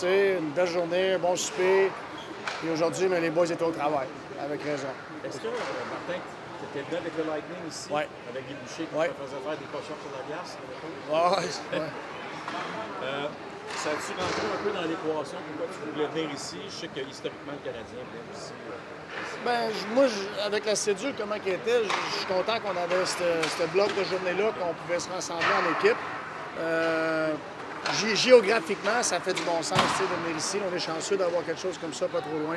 passé, une belle journée, un bon souper. Et aujourd'hui, les boys étaient au travail, avec raison. Est-ce que, Martin, tu étais venu avec le Lightning ici, avec des bouchers qui te faisaient faire des potions sur la glace? Oui. Ça a-tu rentré un peu dans l'équation pourquoi tu voulais venir ici? Je sais que historiquement, le Canadien vient aussi. Moi, avec la cédule, comment elle était, je suis content qu'on avait ce bloc de journée-là, qu'on pouvait se rassembler en équipe. Géographiquement, ça fait du bon sens de venir ici. On est chanceux d'avoir quelque chose comme ça, pas trop loin.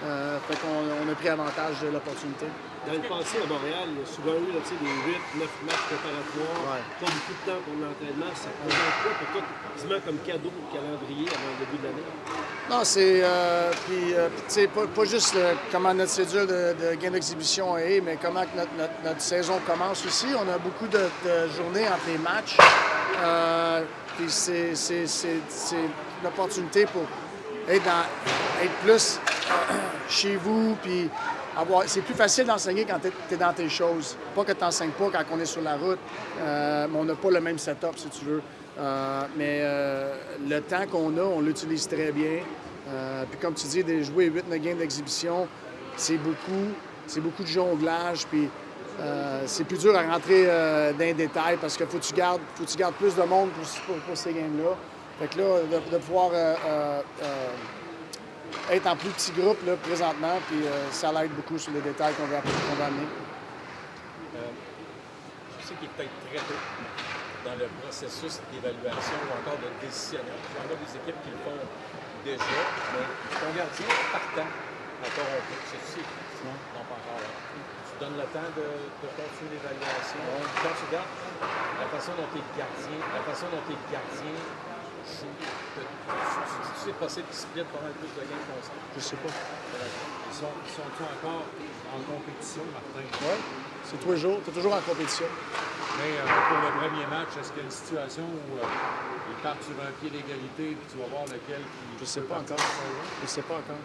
Fait qu'on a pris avantage de l'opportunité. Dans le passé, à Montréal, il y a souvent eu là, des 8-9 matchs préparatoires, pas beaucoup de temps pour l'entraînement. Ça présente quoi pour toi, quasiment comme cadeau au calendrier avant le début de l'année? Non, c'est. Tu sais, pas juste comment notre cédule de gain d'exhibition est, mais comment notre saison commence aussi. On a beaucoup de journées entre les matchs. Puis c'est une opportunité pour être plus chez vous, puis c'est plus facile d'enseigner quand tu es dans tes choses. Pas que tu n'enseignes pas quand on est sur la route, mais on n'a pas le même setup, si tu veux. Mais le temps qu'on a, on l'utilise très bien. Puis comme tu dis, de jouer 8-9 games d'exhibition, c'est beaucoup de jonglage, puis c'est plus dur à rentrer dans les détails parce qu'il faut que tu gardes plus de monde pour ces games-là. Fait que là, de pouvoir être en plus petit groupe là, présentement, puis ça l'aide beaucoup sur les détails qu'on va amener. Je sais qu'il est peut-être très tôt dans le processus d'évaluation ou encore de décisionnel. Il y en a des équipes qui le font déjà, mais ton gardien partant à Toronto, c'est non, pas encore. Tu donnes le temps de continuer l'évaluation. Quand tu regardes la façon dont tu es gardien, c'est possible qu'ils se splitent pas mal plus de gains constants. Je sais pas. Ils sont encore en compétition, Martin? Oui, c'est tous les jours. Tu es toujours en compétition. Mais pour le premier match, est-ce qu'il y a une situation où ils partent sur un pied d'égalité et tu vas voir lequel qui. Je sais pas encore. Je sais pas encore.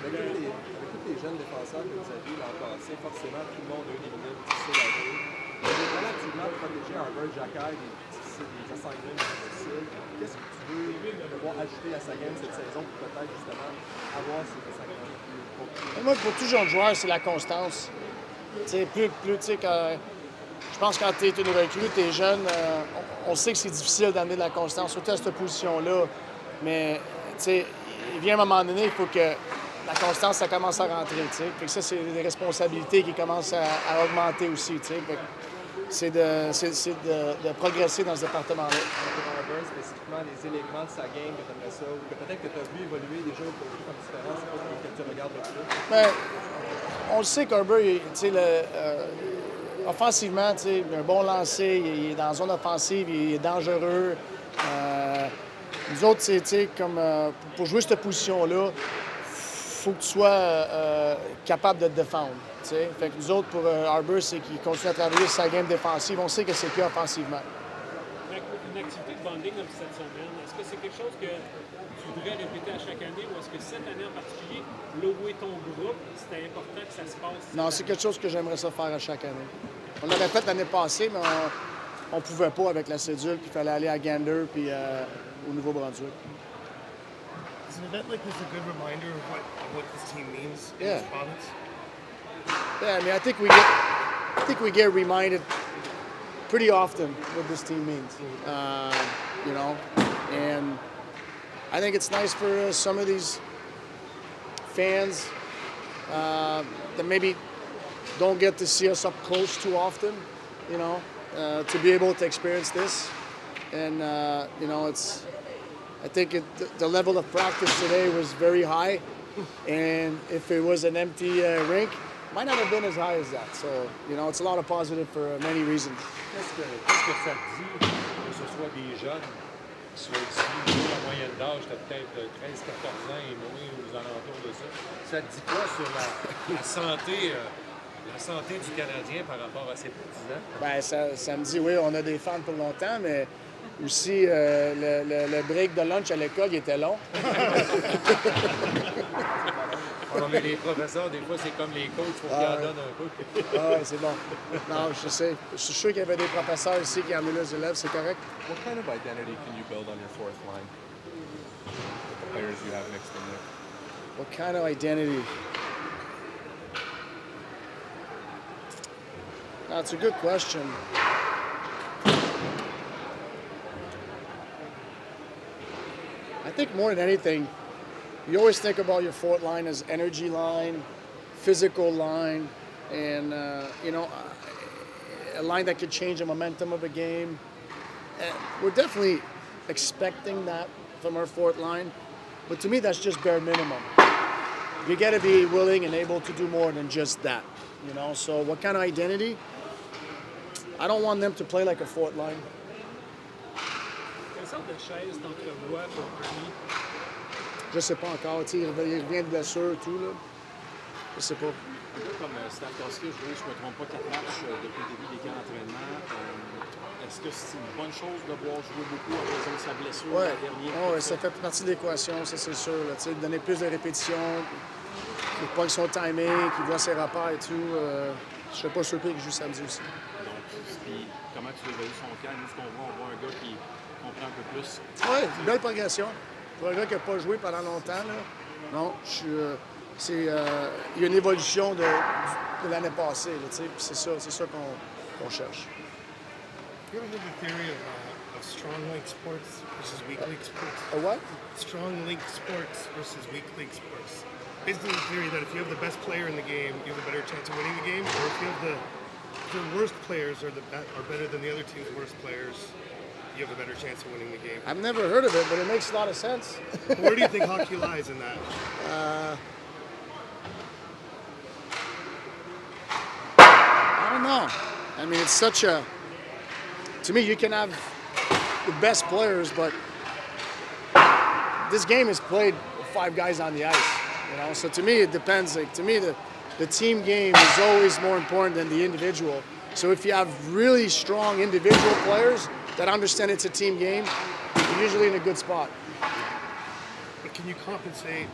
Avec tous les jeunes défenseurs que vous avez l'an passé, forcément, tout le monde a eu des minutes difficiles à jouer. Vous avez relativement protégé Arber Xhekaj des assignments difficiles. Qu'est-ce que tu veux devoir ajouter à sa game cette saison pour peut-être justement avoir ces assignments plus? Moi, pour tout jeune joueur, c'est la constance. Je pense que quand tu es une recrue, tu es jeune, on sait que c'est difficile d'amener de la constance, surtout à cette position-là. Mais il vient un moment donné, il faut que la constance, ça commence à rentrer. Fait que ça, c'est des responsabilités qui commencent à augmenter aussi. C'est de progresser dans ce département-là. Pour Arber, spécifiquement, les éléments de sa game que tu aimerais ça, ou que peut-être que tu as vu évoluer déjà au cours comme différence, c'est pas que tu regardes le plus? Bien, on le sait qu'Arber, offensivement, il a un bon lancer, il est dans la zone offensive, il est dangereux. Nous autres, comme pour jouer cette position-là, il faut que tu sois capable de te défendre. Fait que nous autres, pour Arber, c'est qu'il continue à travailler sur sa game défensive. On sait que c'est plus offensivement. Une activité de bonding comme cette semaine, est-ce que c'est quelque chose que tu voudrais répéter à chaque année ou est-ce que cette année en particulier, là où est ton groupe, c'était important que ça se passe? Non, c'est quelque chose que j'aimerais ça faire à chaque année. On l'avait fait l'année passée, mais on ne pouvait pas avec la cédule, puis il fallait aller à Gander puis au Nouveau-Brunswick. Is an event like this a good reminder of what this team means in Yeah. this province? Yeah, I mean, I think we get reminded pretty often what this team means. And I think it's nice for some of these fans that maybe don't get to see us up close too often, to be able to experience this. And, I think the level of practice today was very high. And if it was an empty rink, it might not have been as high as that. So, it's a lot of positive for many reasons. Qu'est-ce que ça te dit que ce soit des jeunes qui soient ici? Nous, la moyenne d'âge, c'était peut-être 13-14 ans et moins aux alentours de ça. Ça te dit quoi sur la santé du Canadien par rapport à ses partisans? Ben, ça me dit, oui, on a des fans pour longtemps, mais aussi le break de lunch à l'école, il était long. Mais les professeurs, des fois, c'est comme les coachs, il faut qu'ils en donnent un peu. Ah, c'est bon. Non, je sais. Je suis sûr qu'il y avait des professeurs ici qui amenaient les élèves, c'est correct. What kind of identity can you build on your fourth line? cette année? What kind of identity? That's a good question. I think more than anything, you always think about your fourth line as energy line, physical line, and a line that could change the momentum of a game. And we're definitely expecting that from our fourth line, but to me, that's just bare minimum. You got to be willing and able to do more than just that. So what kind of identity? I don't want them to play like a fourth line. Quelle sorte de chaise t'entrevois pour Army? Je sais pas encore. Il revient de blessure, tout. Là. Je sais pas. Un peu comme Stavkovski a joué, je ne me trompe pas, 4 matchs depuis le début des camps d'entraînement. Est-ce que c'est une bonne chose de voir jouer beaucoup en raison de sa blessure Ouais. dernière? Ça fait partie de l'équation, ça c'est sûr. Là, donner plus de répétitions, qu'il pogne son timing, qu'il voit ses repères et tout. Je serais pas surpris qu'il joue samedi aussi. Puis, comment tu évalues son camp? Nous, ce qu'on voit, on voit un gars qui comprend un peu plus. Oui, une belle progression. Pour un gars qui n'a pas joué pendant longtemps, là, non, il y a une évolution de l'année passée. Là, puis c'est ça qu'on cherche. You ever heard the theory of strong link sports versus weak link sports? A what? Strong link sports versus weak link sports. Basically, the theory that if you have the best player in the game, you have a better chance of winning the game, or if you have the worst players are better than the other team's worst players, you have a better chance of winning the game. I've never heard of it, but it makes a lot of sense. Where do you think hockey lies in that? I don't know. I mean, it's such a... To me, you can have the best players, but this game is played with 5 guys on the ice. So to me, it depends. Like, to me, the team game is always more important than the individual. So if you have really strong individual players that understand it's a team game, you're usually in a good spot. But can you compensate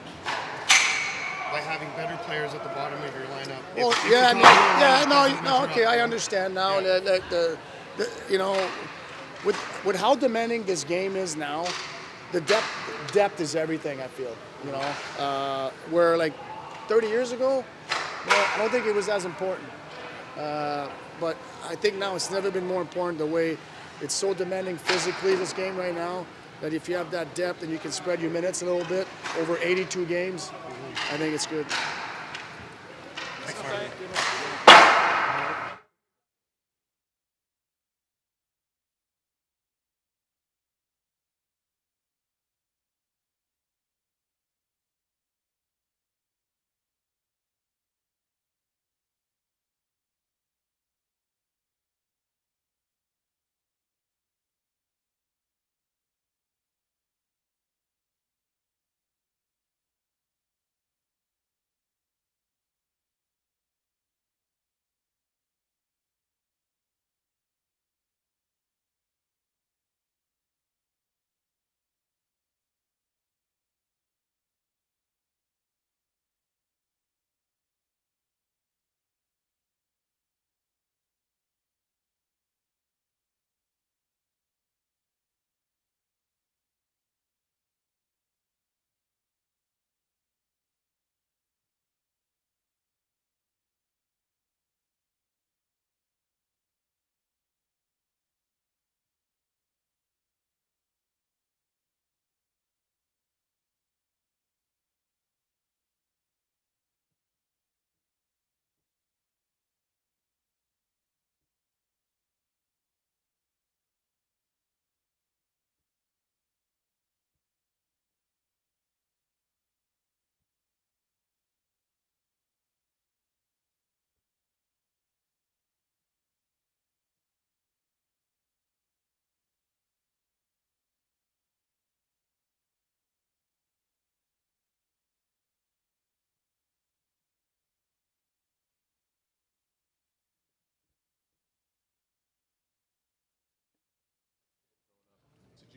by having better players at the bottom of your lineup? Okay, I understand now. Yeah. With how demanding this game is now, the depth is everything. I feel, where like 30 years ago, I don't think it was as important. But I think now it's never been more important. The way it's so demanding physically, this game right now, that if you have that depth and you can spread your minutes a little bit over 82 games, I think it's good.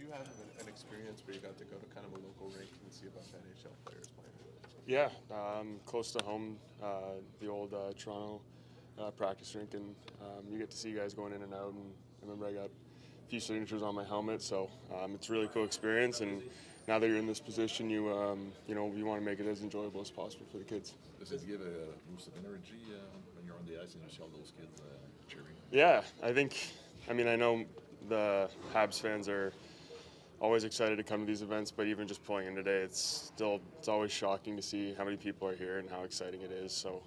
Did you have an experience where you got to go to kind of a local rink and see a bunch of NHL players playing? Yeah, close to home, the old Toronto practice rink, and you get to see guys going in and out. And I remember I got a few signatures on my helmet, so it's a really cool experience. And now that you're in this position, you want to make it as enjoyable as possible for the kids. Does it give a boost of energy when you're on the ice and you see all those kids cheering? Yeah, I know the Habs fans are always excited to come to these events, but even just pulling in today, it's always shocking to see how many people are here and how exciting it is. So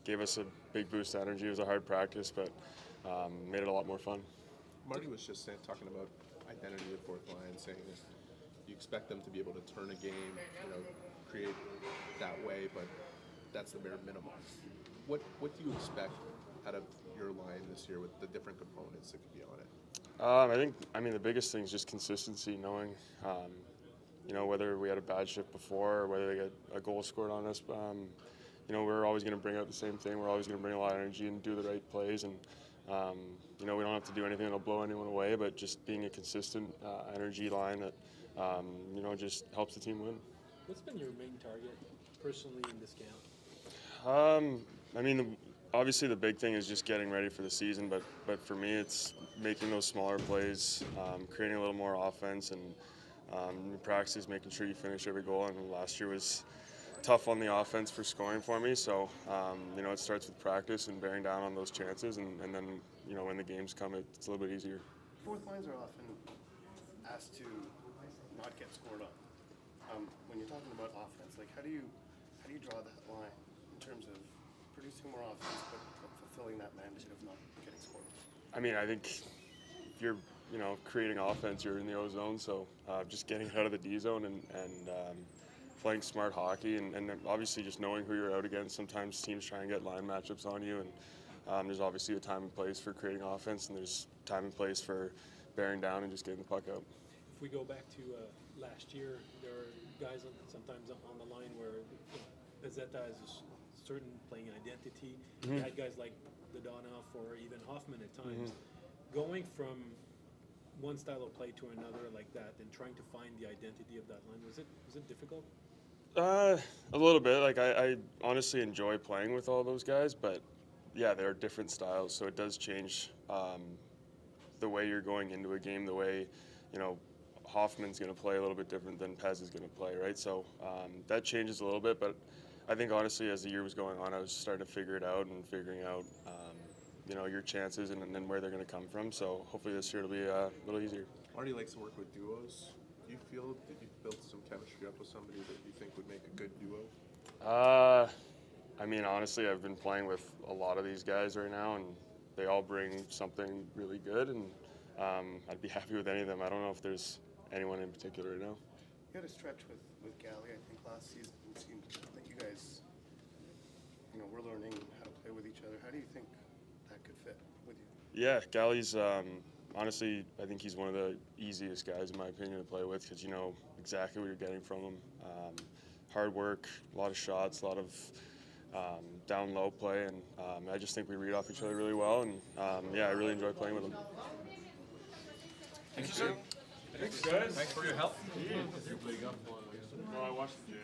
gave us a big boost of energy. It was a hard practice, but made it a lot more fun. Marty was just talking about identity of fourth line, saying that you expect them to be able to turn a game, create that way, but that's the bare minimum. What do you expect out of your line this year with the different components that could be on it? The biggest thing is just consistency, knowing, whether we had a bad shift before or whether they get a goal scored on us. We're always going to bring out the same thing. We're always going to bring a lot of energy and do the right plays. And, we don't have to do anything that'll blow anyone away, but just being a consistent energy line that, just helps the team win. What's been your main target personally in this camp? Obviously the big thing is just getting ready for the season, but for me it's making those smaller plays, creating a little more offense, and in practice making sure you finish every goal. And last year was tough on the offense for scoring for me, so it starts with practice and bearing down on those chances, and then when the games come, it's a little bit easier. Fourth lines are often asked to not get scored on. When you're talking about offense, how do you draw that line in terms of producing more offense but fulfilling that mandate of not getting scored on? I think if you're creating offense, you're in the O zone, so just getting out of the D zone and playing smart hockey, and obviously just knowing who you're out against. Sometimes teams try and get line matchups on you, and there's obviously a time and place for creating offense, and there's time and place for bearing down and just getting the puck out. If we go back to last year, there are guys sometimes on the line where Pezzetta has a certain playing identity. Mm-hmm. You had guys like Dodonov or even Hoffman at times. Mm-hmm. Going from one style of play to another like that and trying to find the identity of that line, was it difficult? A little bit. I honestly enjoy playing with all those guys, but yeah, there are different styles, so it does change the way you're going into a game, the way, Hoffman's going to play a little bit different than Pez is going to play, right? So that changes a little bit, but I think honestly as the year was going on, I was starting to figure it out and figuring out, your chances and then where they're going to come from. So hopefully this year it'll be a little easier. Marty likes to work with duos. Do you feel that you've built some chemistry up with somebody that you think would make a good duo? Honestly, I've been playing with a lot of these guys right now, and they all bring something really good, and I'd be happy with any of them. I don't know if there's anyone in particular right now. You had a stretch with Gallagher, I think, last season. It seemed like you guys, were learning how to play with each other. How do you think that could fit with you? Yeah, Gally's, honestly, I think he's one of the easiest guys, in my opinion, to play with, because you know exactly what you're getting from him. Hard work, a lot of shots, a lot of down low play, and I just think we read off each other really well, and I really enjoy playing with him. Thank you, sir. Thanks, guys. Thanks for your help. I watched the game.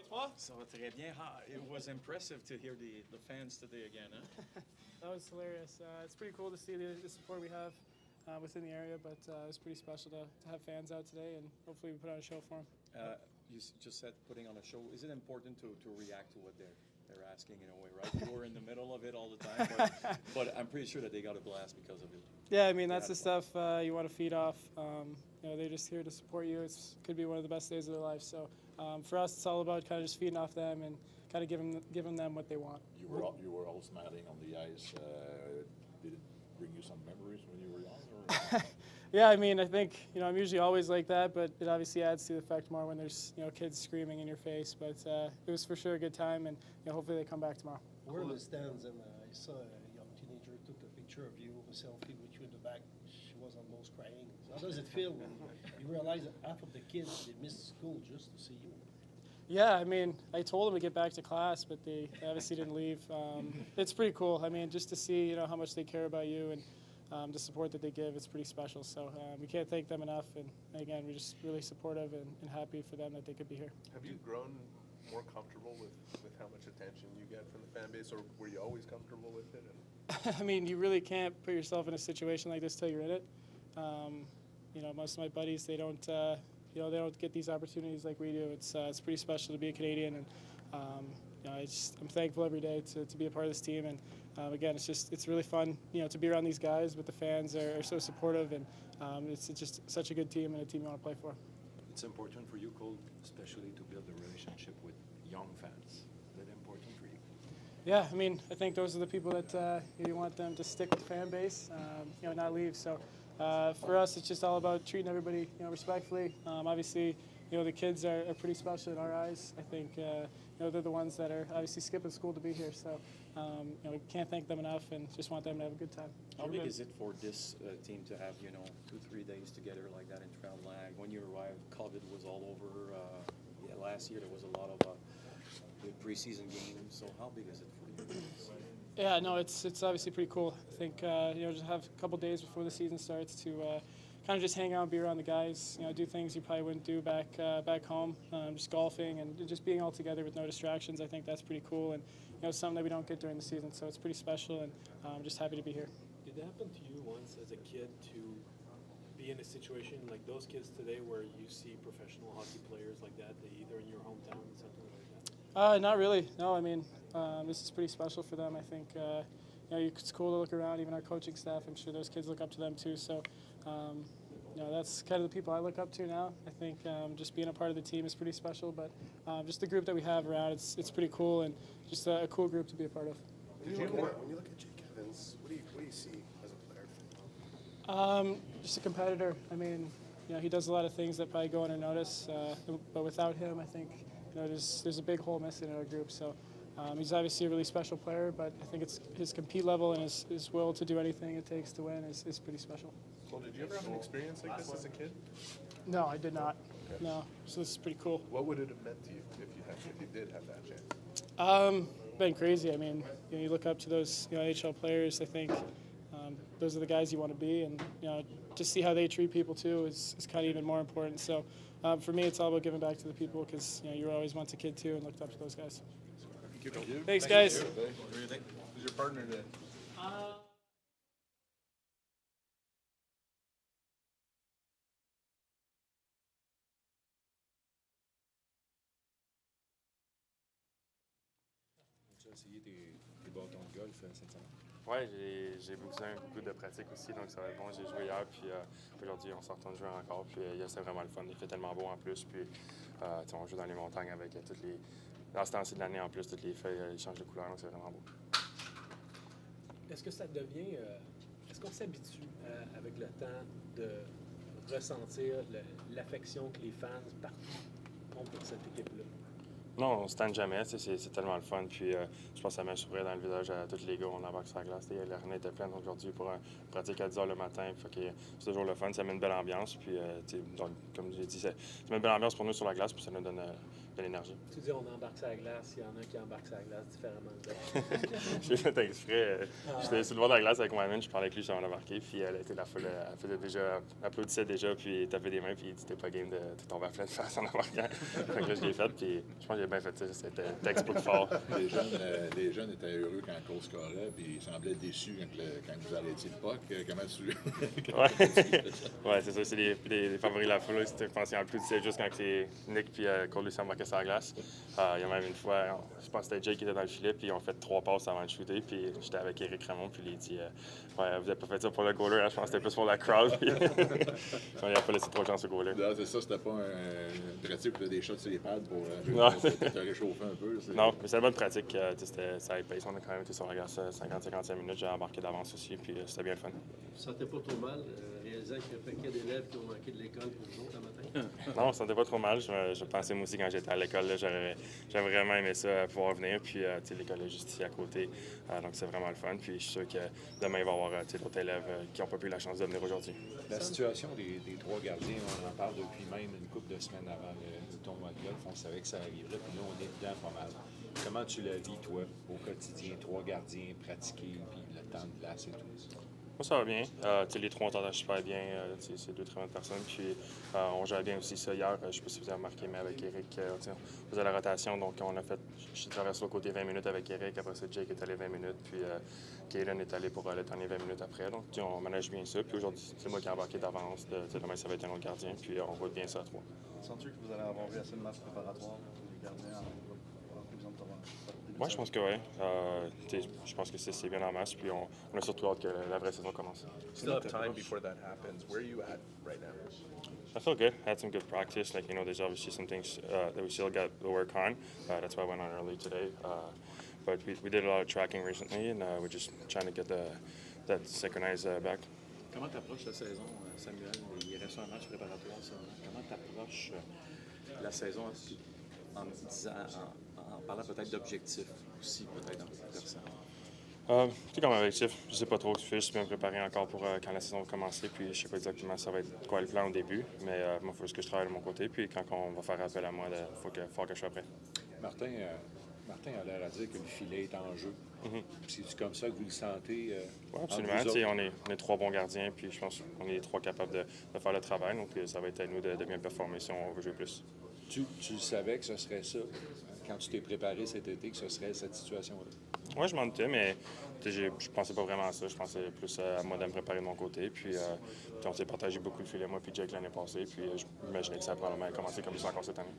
toi? Ça va très bien. It was impressive to hear the fans today again. Huh? That was hilarious. It's pretty cool to see the support we have within the area, but it was pretty special to have fans out today, and hopefully we put on a show for them. You just said putting on a show. Is it important to react to what they're asking in a way, right? You were in the middle of it all the time, but I'm pretty sure that they got a blast because of it. Yeah, I mean, that's the stuff you want to feed off. They're just here to support you. It could be one of the best days of their life. So for us, it's all about kind of just feeding off them and kind of giving them what they want. You were all smiling on the ice. Did it bring you some memories when you were young? Or? Yeah, I mean, I think I'm usually always like that, but it obviously adds to the effect more when there's kids screaming in your face. But it was for sure a good time, and hopefully they come back tomorrow. We're in the stands, and I saw a young teenager took a picture of you, a selfie with you in the back. She was almost crying. How does it feel when you realize that half of the kids they missed school just to see you? Yeah, I mean, I told them to get back to class, but they obviously didn't leave. It's pretty cool. I mean, just to see how much they care about you and the support that they give, it's pretty special. So we can't thank them enough. And again, we're just really supportive and happy for them that they could be here. Have you grown more comfortable with how much attention you get from the fan base, or were you always comfortable with it? I mean, you really can't put yourself in a situation like this till you're in it. Most of my buddies, they don't get these opportunities like we do. It's pretty special to be a Canadian, and I'm thankful every day to be a part of this team. And again, it's really fun, to be around these guys. But the fans are so supportive, and it's just such a good team and a team you want to play for. It's important for you, Cole, especially to build a relationship with young fans. Is that important for you? Yeah, I mean, I think those are the people that you want them to stick with the fan base, not leave. So for us, it's just all about treating everybody, respectfully. Obviously, the kids are pretty special in our eyes. I think, they're the ones that are obviously skipping school to be here. So, we can't thank them enough and just want them to have a good time. How big is it for this team to have, 2-3 days together like that in Tremblant? When you arrived, COVID was all over. Last year there was a lot of good preseason games. So how big is it for you? Yeah, no, it's obviously pretty cool. I think just have a couple days before the season starts to kind of just hang out and be around the guys. Do things you probably wouldn't do back home, just golfing and just being all together with no distractions. I think that's pretty cool and something that we don't get during the season. So it's pretty special, and I'm just happy to be here. Did it happen to you once as a kid to be in a situation like those kids today, where you see professional hockey players like that, either in your hometown or something like that? Not really. No, I mean, this is pretty special for them. I think it's cool to look around. Even our coaching staff, I'm sure those kids look up to them too. So, that's kind of the people I look up to now. I think just being a part of the team is pretty special. But just the group that we have around, it's pretty cool, and just a cool group to be a part of. When you look at Jake Evans, what do you see as a player? Just a competitor. I mean, he does a lot of things that probably go unnoticed. But without him, I think there's a big hole missing in our group. So he's obviously a really special player, but I think it's his compete level and his will to do anything it takes to win is pretty special. Well, did you ever have an experience like this as a kid? No, I did not. Okay. No, so this is pretty cool. What would it have meant to you if you did have that chance? Been crazy. I mean, you look up to those AHL players. I think those are the guys you want to be, and to see how they treat people too is kind of even more important. So for me, it's all about giving back to the people, because you were always once a kid too and looked up to those guys. Thank you. Thanks, guys. Who's your partner today? Tu as essayé tes bâtons de golf cette semaine? Ouais, j'ai beaucoup de pratique aussi, donc ça va être bon. J'ai joué hier, puis aujourd'hui, on s'entend de jouer encore. Puis c'est vraiment le fun. Il fait tellement beau en plus. Puis on joue dans les montagnes avec toutes les. Dans ce temps-ci de l'année, en plus, toutes les feuilles ils changent de couleur, donc c'est vraiment beau. Est-ce que ça devient. Est-ce qu'on s'habitue avec le temps de ressentir l'affection que les fans partout ont pour cette équipe-là? Non, on se tente jamais, c'est tellement le fun. Puis je pense que ça met un sourire dans le visage à tous les gars. On embarque sur la glace. L'arène était pleine aujourd'hui pour pratique à 10 h le matin. Fait que c'est toujours le fun, ça met une belle ambiance. Puis donc, comme j'ai dit, ça met une belle ambiance pour nous sur la glace, puis ça nous donne de l'énergie. Tu dis on embarque sur la glace, il y en a qui embarquent sur la glace différemment de J'ai fait exprès. J'étais sur le bord de la glace avec Wyman, je parlais avec lui, je suis embarqué. Puis elle était la foule, elle faisait déjà, applaudissait déjà, puis tapait des mains, puis il dit t'es pas game de tomber à pleine face en embarquant. Fait que là, je l'ai fait, puis je pense qu'il y a bien fait. C'était textbook fort. Les jeunes étaient heureux quand Cole scorait, puis ils semblaient déçus quand vous arrêtiez le puck. Comment tu... Ouais, c'est ça. C'est les favoris de la foule. Je pense qu'ils applaudissaient juste quand c'est Nick puis Cole lui marqué sur la glace. Il y a même une fois, je pense que c'était Jake qui était dans le filet, puis ils ont fait 3 passes avant de shooter, puis j'étais avec Éric Ramon, puis il dit ouais, vous n'avez pas fait ça pour le goaler, je pense que c'était plus pour la crowd. Puis il n'a pas laissé trop de chance au goaler. Non, c'est ça, c'était pas une pratique pour des shots sur les pads pour te réchauffer un peu. Non, mais c'est une bonne pratique. Ça pace. On a quand même été sur la glace 50-55 minutes. J'ai embarqué d'avance aussi, puis c'était bien le fun. Vous ne sentez pas trop mal, réalisant qu'il y a un paquet d'élèves qui ont manqué de l'école pour vous autres le matin? Non, on ne se sentait pas trop mal. Je pensais moi aussi quand j'étais à l'école, j'avais vraiment aimé ça, pouvoir venir. Puis l'école est juste ici à côté. Donc c'est vraiment le fun. Puis je suis sûr que demain, il va y avoir d'autres élèves qui n'ont pas eu la chance de venir aujourd'hui. La situation des 3 gardiens, on en parle depuis même une couple de semaines avant le tournoi de golf. On savait que ça arriverait, puis là, on est dedans pas mal. Comment tu la vis, toi, au quotidien? 3 gardiens pratiqués, puis le temps de glace et tout? Moi, ça va bien. Les 3, on t'entend super bien. C'est 2 très bonnes personnes. Puis on gère bien aussi ça hier. Je ne sais pas si vous avez remarqué, mais avec Eric, on faisait la rotation. Donc, on a fait. Je suis traversé le côté 20 minutes avec Eric. Après ça, Jake est allé 20 minutes. Puis Kaylin est allé pour le dernier 20 minutes après. Donc, on manage bien ça. Puis aujourd'hui, c'est moi qui ai embarqué d'avance. Demain, ça va être un autre gardien. Puis on roule bien ça à 3. Sens-tu que vous allez avoir eu assez de matchs préparatoires pour les gardiens par exemple, Moi, je pense que oui. Je pense que c'est bien en masse. Puis on a surtout hâte que la vraie saison commence. Still have time before that happens. Where are you at right now? I feel good. I had some good practice. There's obviously some things that we still got to work on. That's why I went on early today. But we did a lot of tracking recently, and we're just trying to get that synchronized back. Comment tu approches la saison, Samuel? Il reste un match préparatoire, ça. Comment tu approches la saison en parlant peut-être d'objectifs aussi, peut-être dans cette personne? C'est comme objectif. Je sais pas trop. Je fais juste me préparer encore pour quand la saison va commencer. Puis je sais pas exactement ça va être quoi le plan au début. Mais moi, il faut juste que je travaille de mon côté. Puis quand on va faire appel à moi, il faut que je sois prêt. Martin a l'air à dire que le filet est en jeu. C'est comme ça que vous le sentez? Oui, absolument. On est 3 bons gardiens. Puis je pense qu'on est les 3 capables de faire le travail. Donc ça va être à nous de bien performer si on veut jouer plus. Tu savais que ce serait ça quand tu t'es préparé cet été, que ce serait cette situation-là? Oui, je m'en doutais, mais je pensais pas vraiment à ça. Je pensais plus à moi de me préparer de mon côté. Puis on s'est partagé beaucoup de filets, moi puis Jake, l'année passée. Puis j'imaginais que ça allait probablement commencer comme ça encore cette année.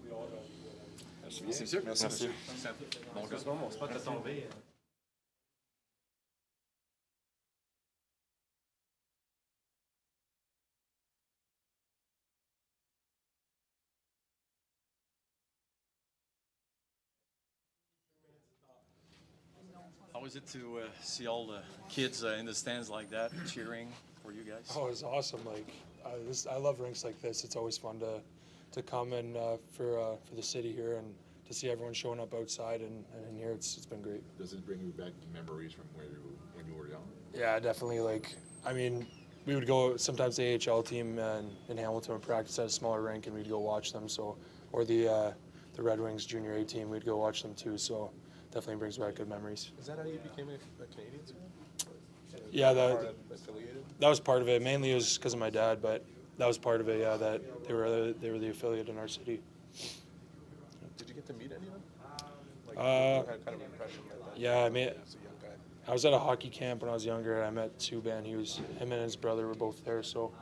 Merci. Monsieur. Merci. Bon, mon spot a tombé. How is it to see all the kids in the stands like that, cheering for you guys? Oh, it's awesome. I love rinks like this. It's always fun to come and for the city here and to see everyone showing up outside and in here. It's been great. Does it bring you back memories from when you were young? Yeah, definitely. We would go sometimes the AHL team in Hamilton would practice at a smaller rink and we'd go watch them. Or the Red Wings junior A team, we'd go watch them too. So definitely brings back good memories. Is that how you became a Canadian? Yeah, that was part of it. Mainly it was because of my dad, but that was part of it. Yeah, that they were the affiliate in our city. Did you get to meet any of them? You had kind of an impression that yeah, as a young guy. I was at a hockey camp when I was younger, and I met Subban. Him and his brother were both there, so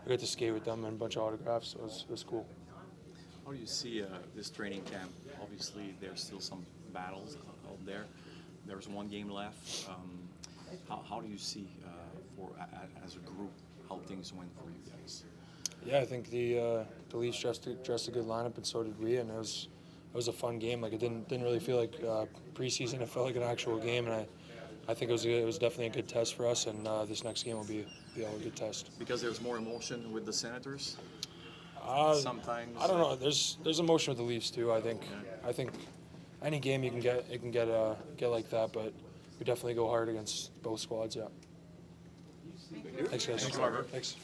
I got to skate with them and a bunch of autographs. So it was cool. How do you see this training camp? Obviously, there's still some battles out there. There's one game left. How do you see, as a group, how things went for you guys? Yeah, I think the Leafs dressed a good lineup, and so did we, and it was a fun game. It didn't really feel like preseason. It felt like an actual game, and I think it was definitely a good test for us, and this next game will be a good test. Because there's more emotion with the Senators. Sometimes I don't know. There's emotion with the Leafs too. I think any game you can get like that, but we definitely go hard against both squads. Yeah. Thanks, guys. Thanks, Arber. Thanks.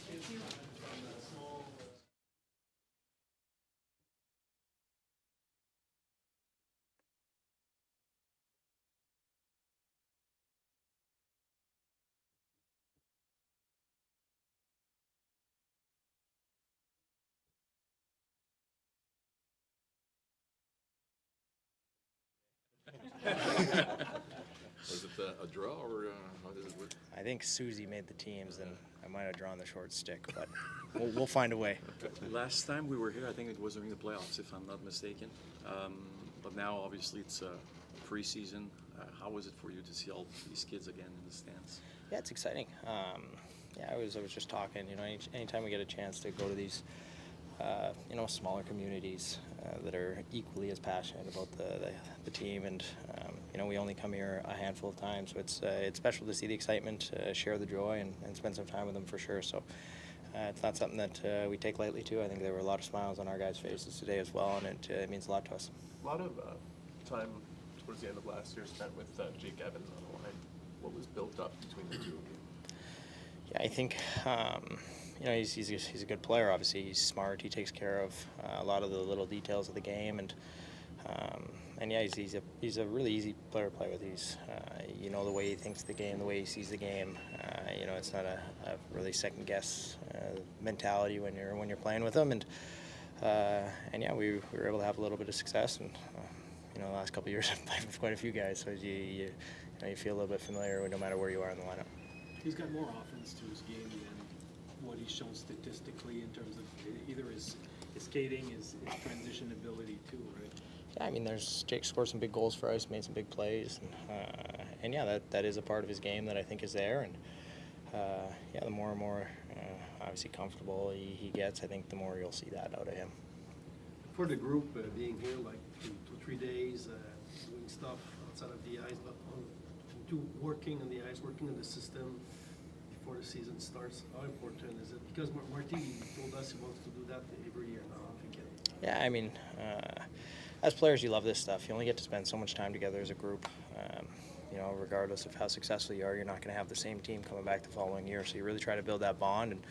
Was it a draw, or how did it work? I think Susie made the teams, and I might have drawn the short stick, but we'll find a way. Last time we were here, I think it was during the playoffs, if I'm not mistaken. But now, obviously, it's preseason. How was it for you to see all these kids again in the stands? Yeah, it's exciting. Yeah, I was just talking. Anytime we get a chance to go to these, smaller communities that are equally as passionate about the team, and we only come here a handful of times, so it's special to see the excitement, share the joy, and spend some time with them for sure. So it's not something that we take lightly too. I think there were a lot of smiles on our guys' faces today as well, and it means a lot to us. A lot of time towards the end of last year spent with Jake Evans on the line. What was built up between the two of you? Yeah, I think he's a good player. Obviously, he's smart. He takes care of a lot of the little details of the game, and yeah, he's a really easy player to play with. He's the way he thinks the game, the way he sees the game. It's not a really second guess mentality when you're playing with him, and yeah, we were able to have a little bit of success, and the last couple of years I've played with quite a few guys, so you feel a little bit familiar no matter where you are in the lineup. He's got more offense to his game than what he's shown statistically in terms of either his skating, his transition ability too, right? Yeah, I mean, Jake scored some big goals for us, made some big plays, and yeah, that is a part of his game that I think is there, and yeah, the more and more obviously comfortable he gets, I think the more you'll see that out of him. For the group, being here like 2-3 days, doing stuff outside of the ice, but working on the ice, working on the system before the season starts, how important is it? Because Marty told us he wants to do that every year now, if he can. Yeah, I mean, as players, you love this stuff. You only get to spend so much time together as a group. Regardless of how successful you are, you're not going to have the same team coming back the following year. So you really try to build that bond, and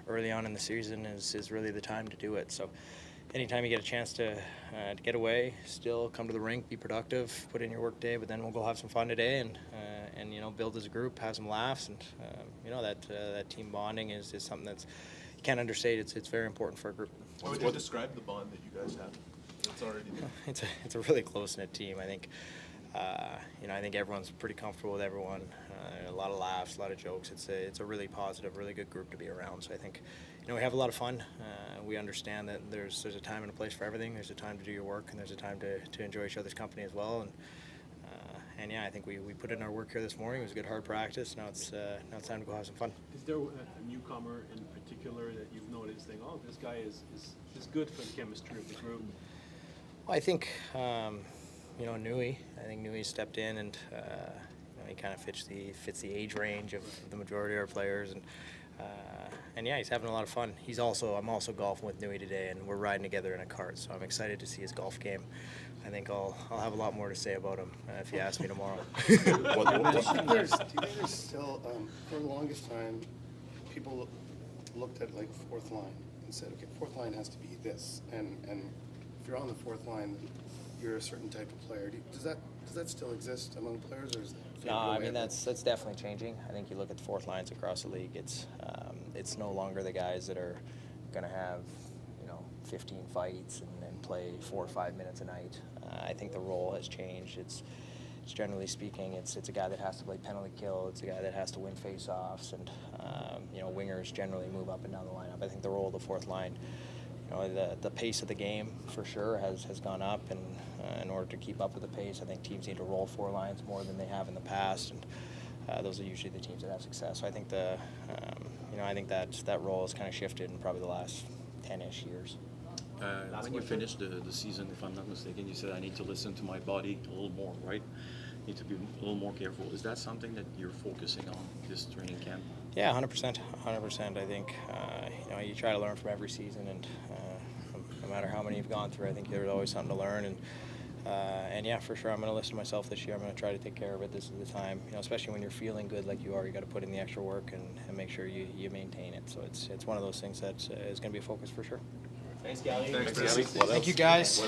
early on in the season is really the time to do it. So anytime you get a chance to get away, still come to the rink, be productive, put in your work day, but then we'll go have some fun today and build as a group, have some laughs, and that team bonding is something that's you can't understate. It's very important for a group. How would you describe the bond that you guys have? It's already there. It's a really close-knit team. I think I think everyone's pretty comfortable with everyone. A lot of laughs, a lot of jokes. It's a really positive, really good group to be around. So I think we have a lot of fun. We understand that there's a time and a place for everything. There's a time to do your work, and there's a time to enjoy each other's company as well. And yeah, I think we put in our work here this morning. It was a good hard practice. Now it's time to go have some fun. Is there a newcomer in particular that you've noticed, saying, "Oh, this guy is good for the chemistry of the group"? Well, I think Nui. I think Nui stepped in, and he kind of fits the age range of the majority of our players, and yeah, he's having a lot of fun. I'm also golfing with Nui today, and we're riding together in a cart, so I'm excited to see his golf game. I think I'll have a lot more to say about him if you ask me tomorrow. Do you think there's still, for the longest time, people looked at like fourth line and said, okay, fourth line has to be this, and if you're on the fourth line, you're a certain type of player. Does that still exist among players, or is that? No, I mean that's definitely changing. I think you look at the fourth lines across the league. It's no longer the guys that are going to have 15 fights and play 4 or 5 minutes a night. I think the role has changed. It's generally speaking, it's a guy that has to play penalty kill. It's a guy that has to win face-offs, and wingers generally move up and down the lineup. I think the role of the fourth line, the pace of the game for sure has gone up, and in order to keep up with the pace, I think teams need to roll 4 lines more than they have in the past, and those are usually the teams that have success. So I think I think that role has kind of shifted in probably the last 10-ish years. When you finished the season, if I'm not mistaken, you said I need to listen to my body a little more, right? Need to be a little more careful. Is that something that you're focusing on this training camp? Yeah, 100%. 100%. I think you try to learn from every season, and no matter how many you've gone through, I think there's always something to learn. And yeah, for sure, I'm going to listen to myself this year. I'm going to try to take care of it. This is the time, especially when you're feeling good like you are. You got to put in the extra work and make sure you maintain it. So it's one of those things that is going to be a focus for sure. Thanks, Gallagher. Thank you, guys.